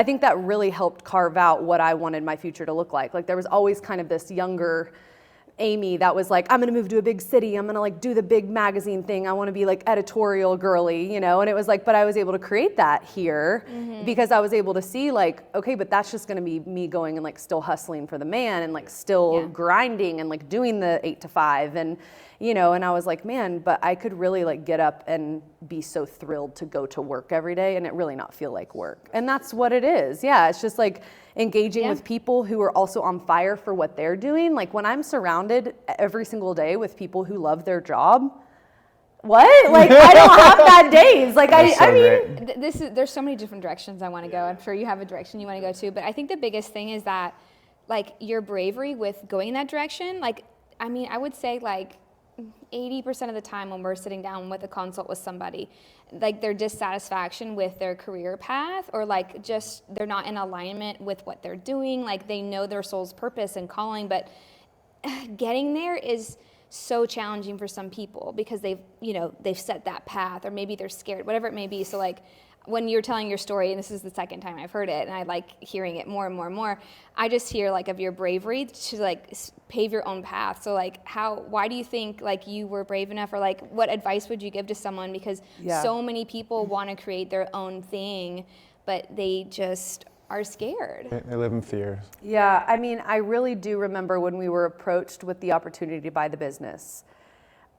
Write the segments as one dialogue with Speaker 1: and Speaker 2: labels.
Speaker 1: I think that really helped carve out what I wanted my future to look like. Like there was always kind of this younger Amy that was like, I'm gonna move to a big city, I'm gonna like do the big magazine thing, I wanna be like editorial girly, you know, and it was like, but I was able to create that here because I was able to see like, okay, but that's just gonna be me going and like still hustling for the man and like still grinding and like doing the 8 to 5 and, you know, and I was like, man, but I could really like get up and be so thrilled to go to work every day and it really not feel like work. And that's what it is. Yeah, it's just like engaging with people who are also on fire for what they're doing. Like when I'm surrounded every single day with people who love their job, what? Like I don't have bad days. Like I mean,
Speaker 2: there's so many different directions I want to go. I'm sure you have a direction you want to go to, but I think the biggest thing is that like your bravery with going in that direction. Like, I mean, I would say like 80% of the time when we're sitting down with a consult with somebody, like their dissatisfaction with their career path or like just they're not in alignment with what they're doing, like they know their soul's purpose and calling, but getting there is so challenging for some people because they've set that path or maybe they're scared, whatever it may be. So like when you're telling your story, and this is the second time I've heard it, and I like hearing it more and more and more, I just hear like of your bravery to like pave your own path. So like why do you think like you were brave enough, or like what advice would you give to someone? Because so many people want to create their own thing, but they just are scared.
Speaker 3: They live in fear.
Speaker 1: Yeah, I mean, I really do remember when we were approached with the opportunity to buy the business.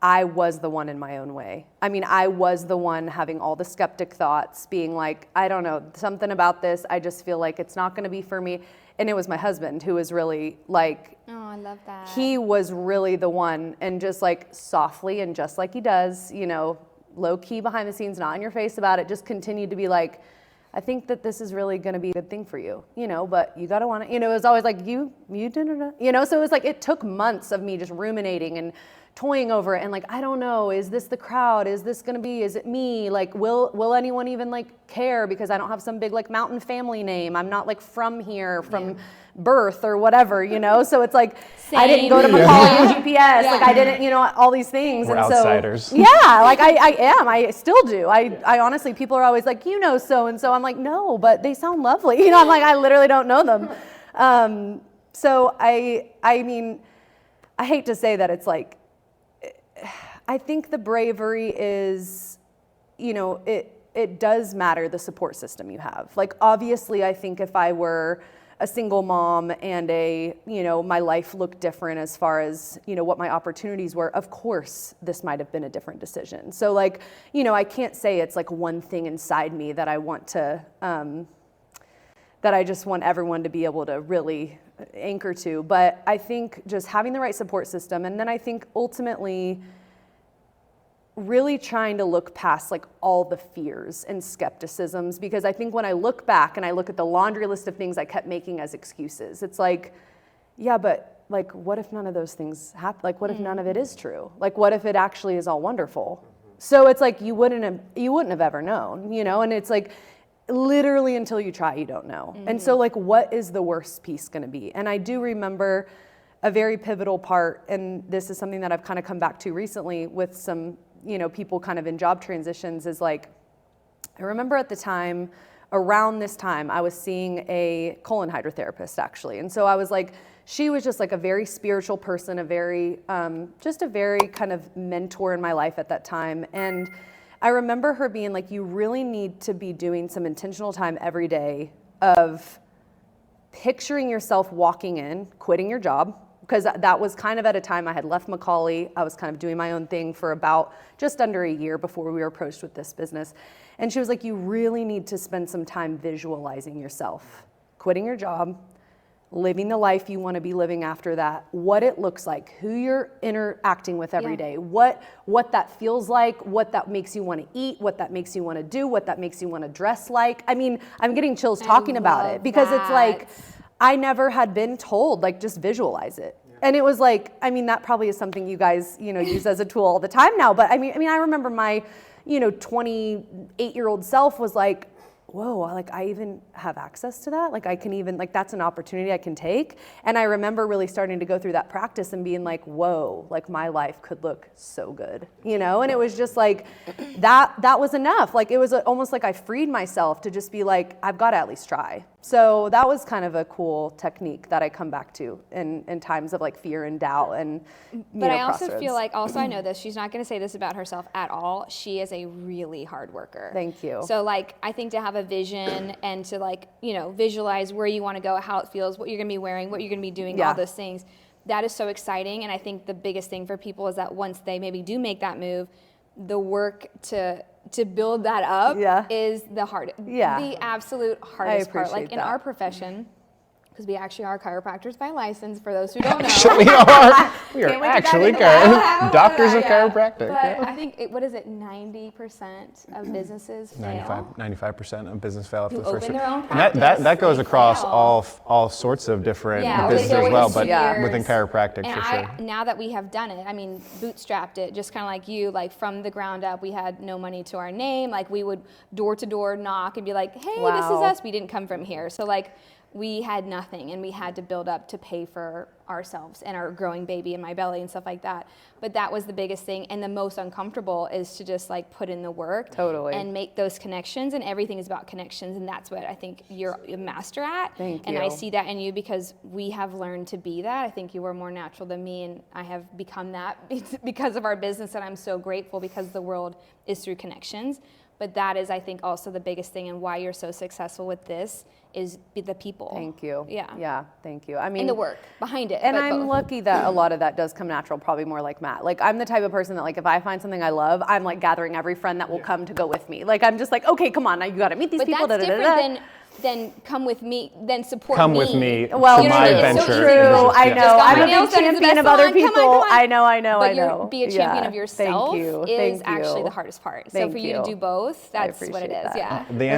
Speaker 1: I was the one in my own way. I mean, I was the one having all the skeptic thoughts, being like, I don't know, something about this, I just feel like it's not gonna be for me. And it was my husband who was really like,
Speaker 2: oh, I love that.
Speaker 1: He was really the one, and just like softly and just like he does, you know, low key behind the scenes, not in your face about it, just continued to be like, I think that this is really gonna be a good thing for you, you know, but you gotta want it. You know, it was always like, you do, you know, so it was like, it took months of me just ruminating and toying over it and like, I don't know, is this the crowd? Is it me? Like, will anyone even like care because I don't have some big like mountain family name. I'm not like from here, from birth or whatever, you know? So it's like, I didn't go to Macaulay GPS, like I didn't, you know, all these things.
Speaker 3: We're
Speaker 1: and
Speaker 3: outsiders.
Speaker 1: So, yeah, like I am, I still do. I honestly, people are always like, you know, so-and-so. I'm like, no, but they sound lovely. You know, I'm like, I literally don't know them. So I mean, I hate to say that it's like, I think the bravery is, you know, it does matter the support system you have. Like, obviously, I think if I were a single mom and you know, my life looked different as far as, you know, what my opportunities were, of course, this might have been a different decision. So like, you know, I can't say it's like one thing inside me that I want to, that I just want everyone to be able to really anchor to. But I think just having the right support system, and then I think ultimately really trying to look past like all the fears and skepticisms, because I think when I look back and I look at the laundry list of things I kept making as excuses, it's like, yeah, but like, what if none of those things happen? Like, what if none of it is true? Like, what if it actually is all wonderful? So it's like, you wouldn't have ever known, you know? And it's like, literally until you try, you don't know. And so like, what is the worst piece gonna be? And I do remember a very pivotal part, and this is something that I've kind of come back to recently with some, you know, people kind of in job transitions, is like, I remember at the time, around this time, I was seeing a colon hydrotherapist actually. And so I was like, she was just like a very spiritual person, a very, just a very kind of mentor in my life at that time. And I remember her being like, you really need to be doing some intentional time every day of picturing yourself walking in, quitting your job, because that was kind of at a time I had left Macaulay. I was kind of doing my own thing for about just under a year before we were approached with this business. And she was like, you really need to spend some time visualizing yourself, quitting your job, living the life you want to be living after that, what it looks like, who you're interacting with every day, what that feels like, what that makes you want to eat, what that makes you want to do, what that makes you want to dress like. I mean, I'm getting chills talking about it, because it's like, I never had been told, like, just visualize it. And it was like, I mean, that probably is something you guys, you know, use as a tool all the time now. But I mean, I remember my, you know, 28-year-old self was like, whoa, like I even have access to that. Like I can even, like that's an opportunity I can take. And I remember really starting to go through that practice and being like, whoa, like my life could look so good, you know? And it was just like, that was enough. Like it was almost like I freed myself to just be like, I've got to at least try. So that was kind of a cool technique that I come back to in times of like fear and doubt and,
Speaker 2: but I also feel like, I know this, she's not going to say this about herself at all. She is a really hard worker.
Speaker 1: Thank you.
Speaker 2: So like, I think to have a vision and to like, you know, visualize where you want to go, how it feels, what you're going to be wearing, what you're going to be doing, all those things, that is so exciting. And I think the biggest thing for people is that once they maybe do make that move, the work to build that up is the hardest, the absolute hardest part. Like in our profession, because we actually are chiropractors by license, for those who don't know.
Speaker 3: We are. We are actually doctors of chiropractic.
Speaker 2: But I think, what is it, 90% of businesses fail?
Speaker 3: 95% of business fail after the
Speaker 2: Who
Speaker 3: first
Speaker 2: open
Speaker 3: year.
Speaker 2: their own
Speaker 3: And
Speaker 2: practice,
Speaker 3: that goes
Speaker 2: they
Speaker 3: across
Speaker 2: fail.
Speaker 3: all sorts of different businesses
Speaker 2: within
Speaker 3: as well,
Speaker 2: 2
Speaker 3: but
Speaker 2: years.
Speaker 3: within chiropractic
Speaker 2: And
Speaker 3: for sure.
Speaker 2: now that we have done it, I mean, bootstrapped it, just kind of like you, like from the ground up, we had no money to our name. Like we would door to door knock and be like, hey, this is us. We didn't come from here. So like, we had nothing and we had to build up to pay for ourselves and our growing baby in my belly and stuff like that. But that was the biggest thing. And the most uncomfortable is to just like put in the work and make those connections, and everything is about connections. And that's what I think you're a master at.
Speaker 1: Thank you.
Speaker 2: And I see that in you because we have learned to be that. I think you were more natural than me, and I have become that because of our business. And I'm so grateful because the world is through connections. But that is, I think, also the biggest thing, and why you're so successful with this is the people.
Speaker 1: Thank you.
Speaker 2: Yeah.
Speaker 1: Yeah, thank you. I mean,
Speaker 2: and the work behind it.
Speaker 1: And I'm lucky that a lot of that does come natural, probably more like Matt. Like I'm the type of person that like if I find something I love, I'm like gathering every friend that will come to go with me. Like I'm just like, okay, come on, now you got to meet these people.
Speaker 2: But that's different than come with me, then support
Speaker 3: come
Speaker 2: me.
Speaker 3: with me
Speaker 1: well,
Speaker 3: to my
Speaker 1: it's
Speaker 3: venture.
Speaker 1: so true. I know. I'm a big champion of other people.
Speaker 2: Come on.
Speaker 1: I know.
Speaker 2: But be a champion of yourself is
Speaker 1: Thank
Speaker 2: actually
Speaker 1: you.
Speaker 2: the hardest part.
Speaker 1: Thank
Speaker 2: so for you to do both, that's what it is.
Speaker 1: that.
Speaker 2: Yeah.
Speaker 3: The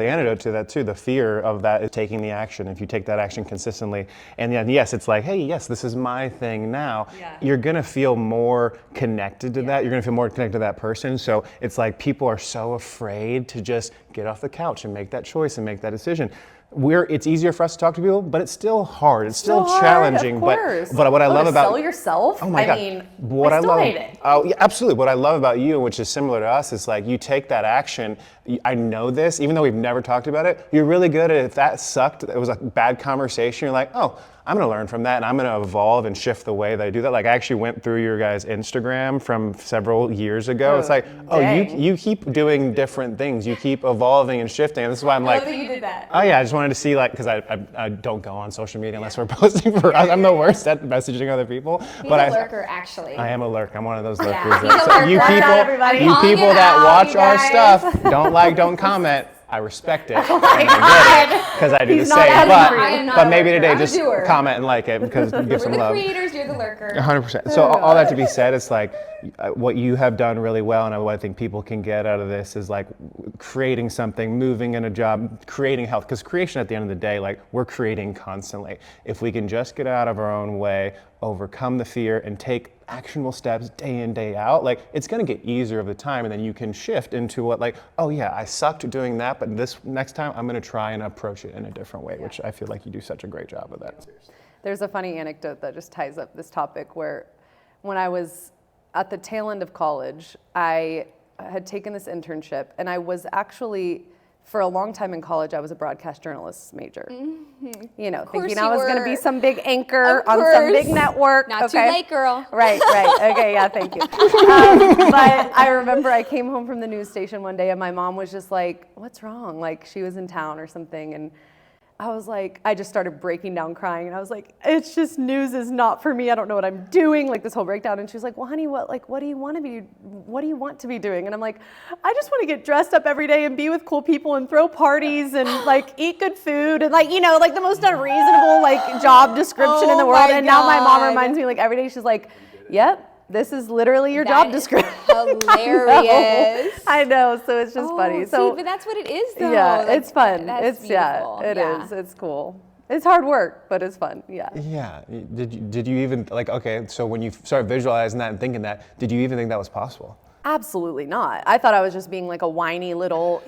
Speaker 3: antidote to that too, the fear of that is taking the action. If you take that action consistently, and then yes, it's like, hey, yes, this is my thing now. You're gonna feel more connected to that. You're gonna feel more connected to that person. So it's like people are so afraid to just get off the couch and make that choice and make that decision. It's easier for us to talk to people, but it's still hard. It's still challenging.
Speaker 1: Of course.
Speaker 3: But what I love about
Speaker 1: sell yourself.
Speaker 3: Oh my God.
Speaker 1: I mean,
Speaker 3: what
Speaker 1: I
Speaker 3: I
Speaker 1: still
Speaker 3: love,
Speaker 1: hate it.
Speaker 3: Oh yeah, absolutely. What I love about you, which is similar to us, is like you take that action. I know this, even though we've never talked about it. You're really good at it. If that sucked, it was a bad conversation. You're like, oh, I'm going to learn from that, and I'm going to evolve and shift the way that I do that. Like I actually went through your guys' Instagram from several years ago. It's like, you keep doing different things. You keep evolving and shifting. And this is why I'm like,
Speaker 2: you did that.
Speaker 3: oh yeah, I just wanted to see because I don't go on social media unless we're posting for us. I'm the worst at messaging other people.
Speaker 2: He's a lurker, actually.
Speaker 3: I am a lurk. I'm one of those lurkers.
Speaker 2: He's a lurker.
Speaker 3: You
Speaker 2: Watch out, everybody.
Speaker 3: people that watch our stuff, don't like, don't comment. I respect it. And I get it because I do the same. But maybe today just comment and like it because give some love.
Speaker 2: We're the creators, you're the lurker.
Speaker 3: 100%. So all that to be said, it's like what you have done really well, and what I think people can get out of this is like creating something, moving in a job, creating health. Because creation at the end of the day, like we're creating constantly. If we can just get out of our own way, overcome the fear, and take actionable steps day in, day out, like it's gonna get easier over the time, and then you can shift into what like, oh yeah, I sucked doing that, but this next time I'm gonna try and approach it in a different way, which I feel like you do such a great job of that.
Speaker 1: There's a funny anecdote that just ties up this topic where when I was at the tail end of college, I had taken this internship, and I was actually, for a long time in college, I was a broadcast journalist major. Mm-hmm. You know, thinking I was going to be some big anchor on some big network.
Speaker 2: Not too late, girl.
Speaker 1: Right. Okay, yeah, thank you. But I remember I came home from the news station one day, and my mom was just like, what's wrong? Like, she was in town or something, and I was like, I just started breaking down crying, and I was like, it's just news is not for me. I don't know what I'm doing, like this whole breakdown. And she was like, well, honey, what do you want to be doing? And I'm like, I just want to get dressed up every day and be with cool people and throw parties and like eat good food and like, you know, like the most unreasonable like job description in the world. And now my mom reminds me like every day, she's like, yep. This is literally your job description.
Speaker 2: Hilarious.
Speaker 1: I know, so it's just funny. So,
Speaker 2: but that's what it is, though.
Speaker 1: Yeah, it's fun.
Speaker 2: It's beautiful.
Speaker 1: It is. It's cool. It's hard work, but it's fun. Yeah.
Speaker 3: Yeah. Did you even like? Okay, so when you start visualizing that and thinking that, did you even think that was possible?
Speaker 1: Absolutely not. I thought I was just being like a whiny little,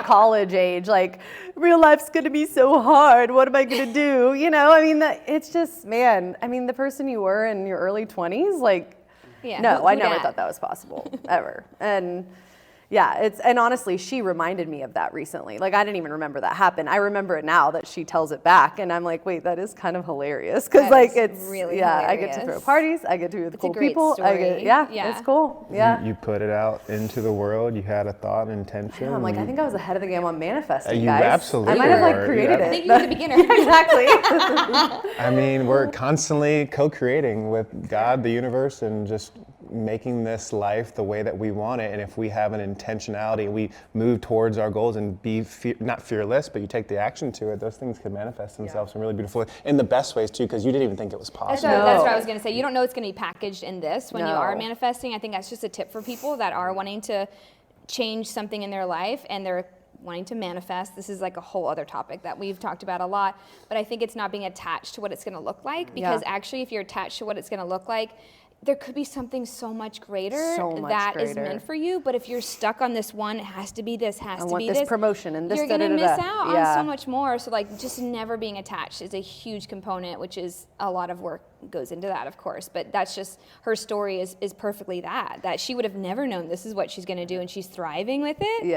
Speaker 1: college age, like real life's going to be so hard. What am I going to do? I mean, it's just, man, I mean, the person you were in your early 20s, like, no, I never thought that was possible ever. And yeah, and honestly, she reminded me of that recently. Like, I didn't even remember that happened. I remember it now that she tells it back, and I'm like, wait, that is kind of hilarious. Because, like, it's
Speaker 2: really
Speaker 1: hilarious. I
Speaker 2: hilarious.
Speaker 1: get to throw parties, I get to be with cool
Speaker 2: a great
Speaker 1: people.
Speaker 2: story.
Speaker 1: It's cool. Yeah.
Speaker 3: You put it out into the world. You had a thought and intention.
Speaker 1: I'm like, I think I was ahead of the game on manifesting,
Speaker 3: you
Speaker 1: guys.
Speaker 3: absolutely
Speaker 1: I might have, like,
Speaker 3: were.
Speaker 1: created it.
Speaker 2: I think you were the beginner.
Speaker 1: Exactly.
Speaker 3: I mean, we're constantly co-creating with God, the universe, and just making this life the way that we want it. And if we have an intentionality, we move towards our goals and be not fearless, but you take the action to it, those things can manifest themselves in really beautiful, in the best ways too, because you didn't even think it was possible.
Speaker 2: That's what I was going to say. You don't know it's going to be packaged in this when you are
Speaker 1: No.
Speaker 2: manifesting. I think that's just a tip for people that are wanting to change something in their life and they're wanting to manifest. This is like a whole other topic that we've talked about a lot, but I think it's not being attached to what it's going to look like, because actually if you're attached to what it's going to look like, there could be something so much greater that is meant for you. But if you're stuck on this one, it has to be this, has to be this.
Speaker 1: this promotion and this.
Speaker 2: You're gonna miss out on so much more. So like, just never being attached is a huge component, which is a lot of work goes into that, of course. But that's just her story is perfectly that she would have never known this is what she's gonna do, and she's thriving with it.
Speaker 1: Yeah.